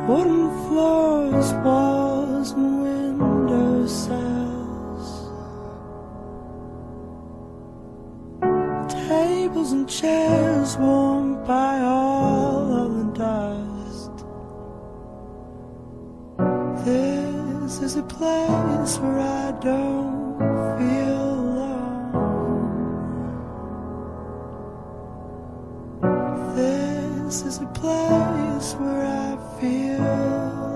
wooden floors, walls and windowsills, tables and chairs warmed by all of the dust. This is a place where I don't feel alone. This is a place where I feel